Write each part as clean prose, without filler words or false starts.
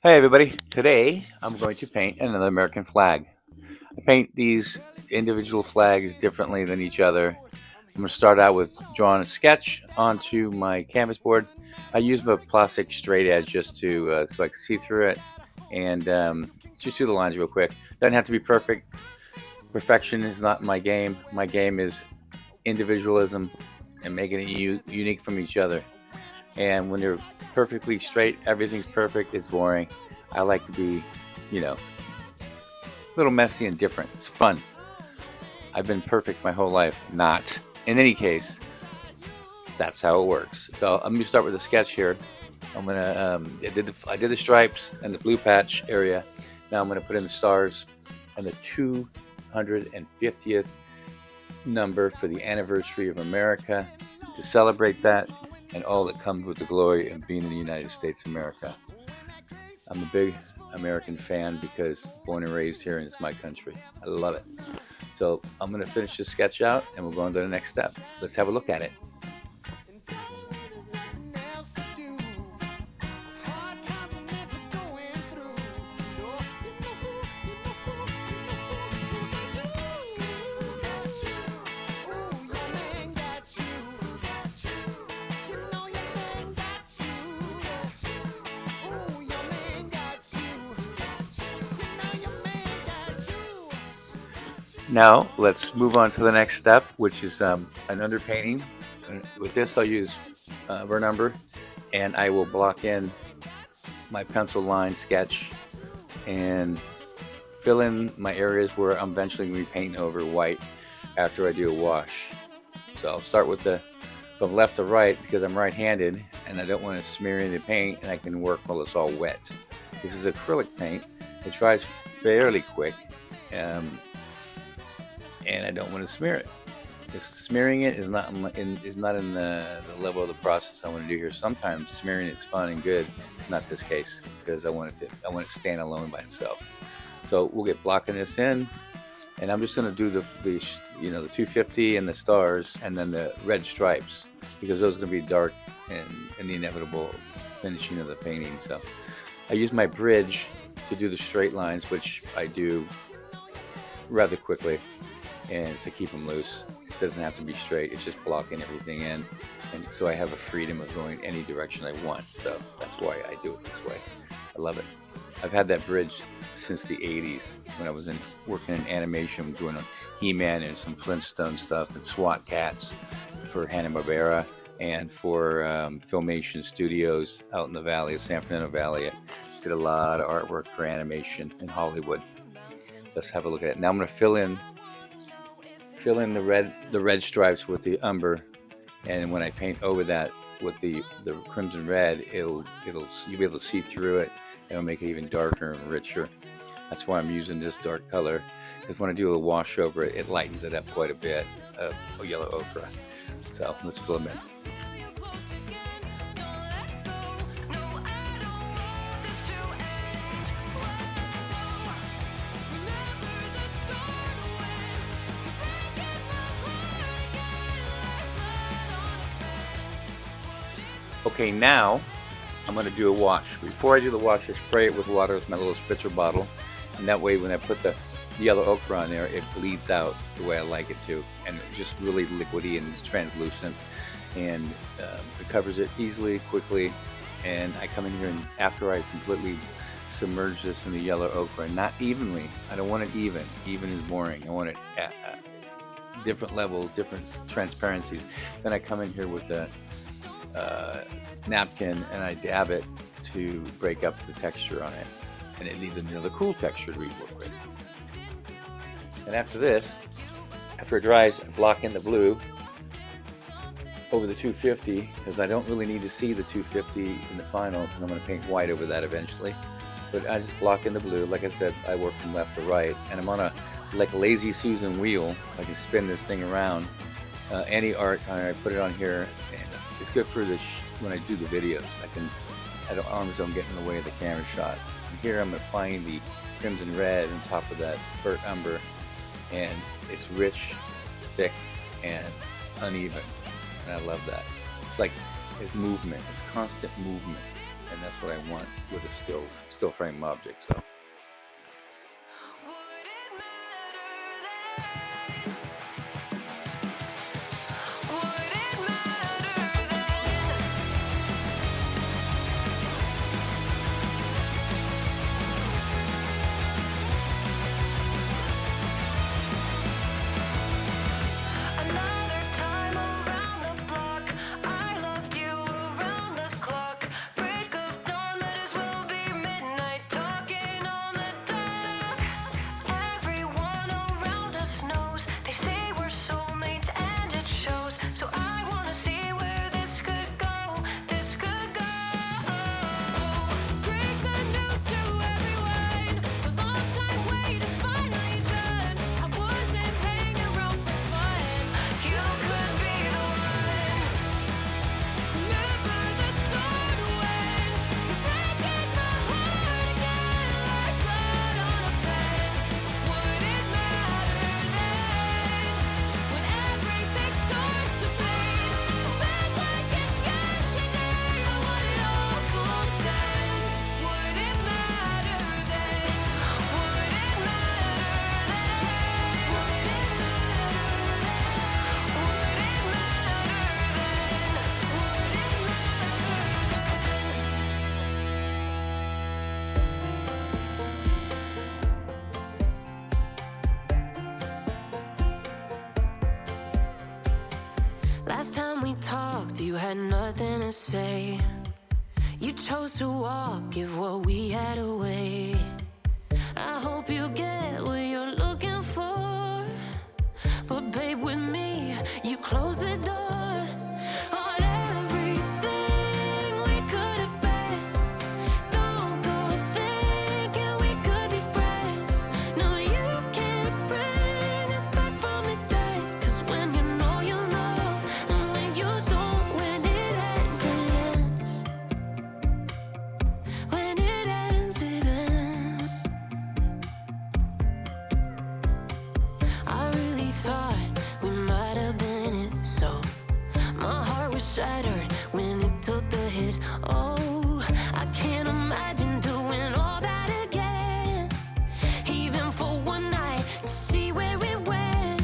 Hey everybody, today I'm going to paint another American flag. I paint these individual flags differently than each other. I'm going to start out with drawing a sketch onto my canvas board. I use my plastic straight edge just to so I can see through it and just do the lines real quick. Doesn't have to be perfect. Perfection is not my game. My game is individualism and making it unique from each other. And when they're perfectly straight, everything's perfect, it's boring. I like to be, you know, a little messy and different. It's fun. I've been perfect my whole life. Not. In any case, that's how it works. So I'm gonna start with a sketch here. I'm gonna I did the stripes and the blue patch area. Now I'm gonna put in the stars and the 250th number for the anniversary of America to celebrate that and all that comes with the glory of being in the United States of America. I'm a big American fan because born and raised here and it's my country. I love it. So I'm going to finish this sketch out and we'll go on to the next step. Let's have a look at it. Now let's move on to the next step, which is an underpainting. With this, I'll use burn umber, and I will block in my pencil line sketch and fill in my areas where I'm eventually going to be painting over white after I do a wash. So I'll start with the from left to right because I'm right-handed and I don't want to smear any paint, and I can work while it's all wet. This is acrylic paint. It dries fairly quick. And I don't want to smear it. Smearing it is not in the level of the process I want to do here. Sometimes smearing it's fun and good, not this case because I want it to stand alone by itself. So we'll get blocking this in, and I'm just going to do the 250 and the stars, and then the red stripes because those are going to be dark and in the inevitable finishing of the painting. So I use my bridge to do the straight lines, which I do rather quickly. And it's to keep them loose. It doesn't have to be straight. It's just blocking everything in, and so I have a freedom of going any direction I want. So that's why I do it this way. I love it. I've had that bridge since the 80s when I was working in animation, doing a He-Man and some Flintstone stuff and SWAT Cats for Hanna-Barbera and for Filmation Studios out in the valley of San Fernando Valley. I did a lot of artwork for animation in Hollywood. Let's have a look at it. Now I'm going to fill in the red stripes with the umber, and when I paint over that with the crimson red, you'll be able to see through it. It'll make it even darker and richer. That's why I'm using this dark color, because when I do a wash over it, it lightens it up quite a bit of yellow ochre. So let's fill them in. Okay, now I'm going to do a wash. Before I do the wash, I spray it with water with my little spritzer bottle, and that way when I put the yellow ochre on there, it bleeds out the way I like it to, and it's just really liquidy and translucent, and it covers it easily, quickly. And I come in here, and after I completely submerge this in the yellow ochre, and not evenly. I don't want it even. Even is boring. I want it at different levels, different transparencies. Then I come in here with the napkin and I dab it to break up the texture on it, and it needs another cool texture to work with. And after this, after it dries, I block in the blue over the 250 because I don't really need to see the 250 in the final, and I'm going to paint white over that eventually. But I just block in the blue. Like I said, I work from left to right, and I'm on a like lazy Susan wheel. I can spin this thing around. Any art, I put it on here, and it's good for this when I do the videos. Arms don't get in the way of the camera shots. And here I'm applying the crimson red on top of that burnt umber, and it's rich, thick, and uneven, and I love that. It's like it's movement. It's constant movement. and that's what I want with a still frame object. So. Last time we talked, you had nothing to say. You chose to walk, give what we had away. I hope you get what you're looking for, but babe, with me, you close the door on everything we could have been. Don't go thinking we could be friends. No, you can't bring us back from the dead, 'cause when you know, you know, and when you don't, when it ends, it ends. When it ends, it ends. I really thought we might have been it, so my heart was shattered when it took the hit. Oh, I can't imagine doing all that again, even for one night, to see where it went.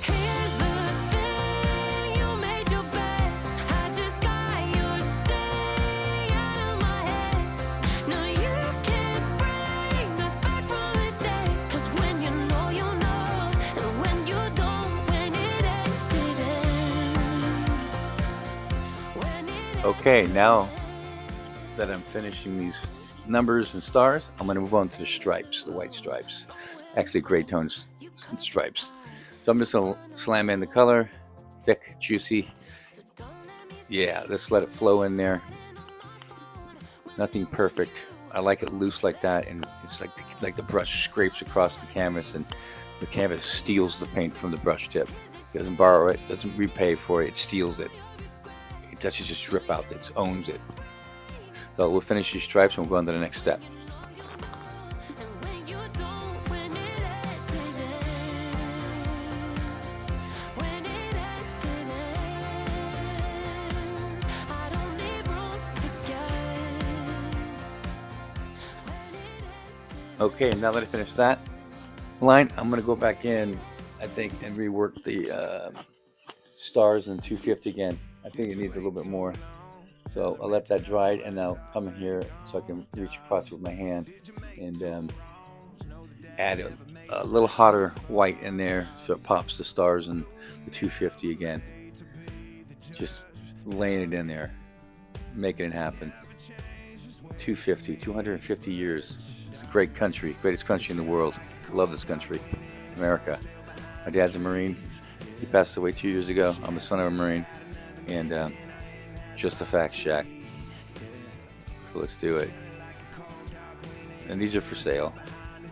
Here's the thing, you made your bed, I just got your stay out of my head. No, you can't bring us back from the dead, 'cause when you know, you know, and when you don't, when it ends, it ends. When it Okay, now that I'm finishing these numbers and stars, I'm going to move on to the stripes, the white stripes. Actually, gray tones stripes. So I'm just going to slam in the color, thick, juicy. Yeah, let's let it flow in there. Nothing perfect. I like it loose like that, and it's like the brush scrapes across the canvas, and the canvas steals the paint from the brush tip. It doesn't borrow it, doesn't repay for it, it steals it. It doesn't just rip out, it owns it. So we'll finish these stripes and we'll go on to the next step. And when you don't, when it ends, it ends. When it ends, it ends. I don't need room to guess. When it ends, it Okay, now that I finished that line, I'm going to go back in, I think, and rework the stars and 250 again. I think it needs a little bit more. So I'll let that dry, and I'll come in here so I can reach across with my hand and add a little hotter white in there so it pops the stars and the 250 again. Just laying it in there, making it happen. 250 years. It's a great country, greatest country in the world. I love this country, America. My dad's a Marine. He passed away 2 years ago. I'm the son of a Marine. And just a fact, Shack. So let's do it. And these are for sale.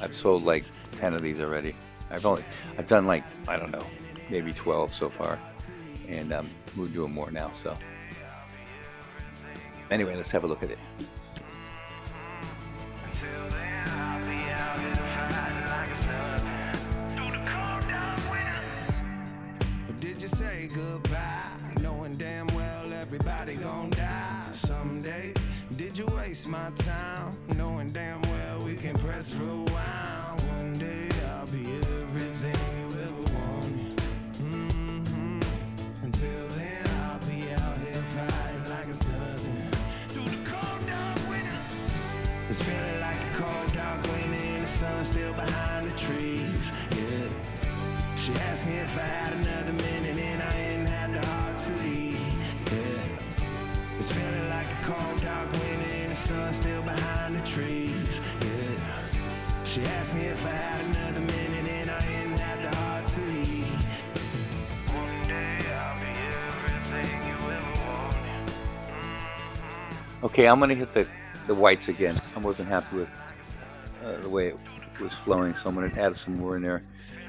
I've sold like 10 of these already. I've done like, I don't know, maybe 12 so far. And we're doing more now. So anyway, let's have a look at it. Did you say goodbye, knowing damn well everybody gon' die someday? Did did you waste my time? Knowing damn well we can press rewind. One day I'll be everything you ever wanted. Until then I'll be out here fighting like it's nothing. Through the cold dark winter, it's feeling like a cold dark winter and the sun still behind the trees. Yeah. She asked me if I had another minute and I didn't have the heart to leave. Yeah. It's feeling like a cold dark winter and the sun still behind the trees. Yeah. She asked me if I had another minute and I didn't have the heart to leave. One day I'll be everything you ever wanted. Okay, I'm gonna hit the whites again. I wasn't happy with the way it was flowing, so I'm gonna add some more in there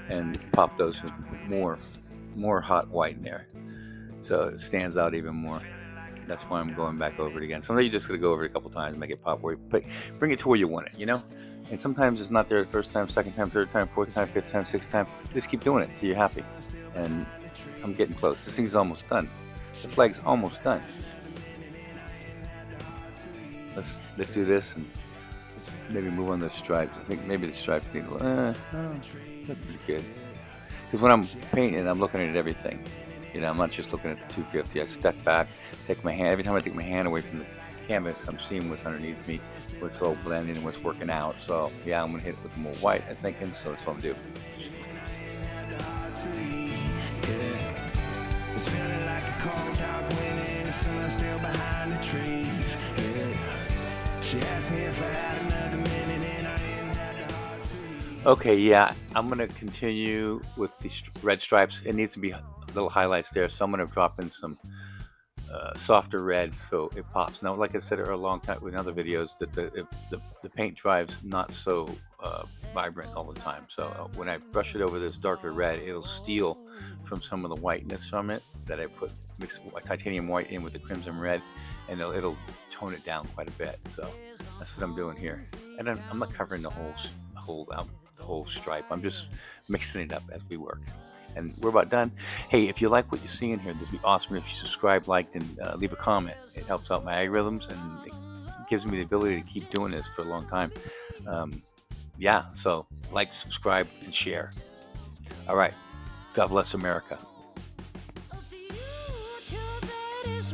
and pop those with more hot white in there, so it stands out even more. That's why I'm going back over it again. Sometimes you just gotta go over it a couple times, make it pop, bring it to where you want it, you know. And sometimes it's not there the first time, second time, third time, fourth time, fifth time, sixth time. Just keep doing it till you're happy. And I'm getting close. This thing's almost done. The flag's almost done. Let's do this and maybe move on the stripes. I think maybe the stripes need a little, that's pretty good. Because when I'm painting, I'm looking at everything. You know, I'm not just looking at the 250. I step back, take my hand. Every time I take my hand away from the canvas, I'm seeing what's underneath me, what's all blending and what's working out. So yeah, I'm gonna hit it with more white, I'm thinking. So that's what I'm doing. It's feeling like a cold dark winter and the sun still behind the trees. Yeah. She asked me if I had another minute and I didn't have the heart to leave. Okay, yeah, I'm gonna continue with the red stripes. It needs to be little highlights there, so I'm gonna drop in some softer red so it pops. Now, like I said a long time in other videos, that the paint dries not so vibrant all the time. So when I brush it over this darker red, it'll steal from some of the whiteness from it that I mix titanium white in with the crimson red, and it'll tone it down quite a bit. So that's what I'm doing here. And I'm not covering the whole stripe. I'm just mixing it up as we work. And we're about done. Hey, if you like what you see in here, this would be awesome if you subscribe, liked, and leave a comment. It helps out my algorithms and it gives me the ability to keep doing this for a long time. Yeah, so like, subscribe, and share. All right. God bless America. A future that is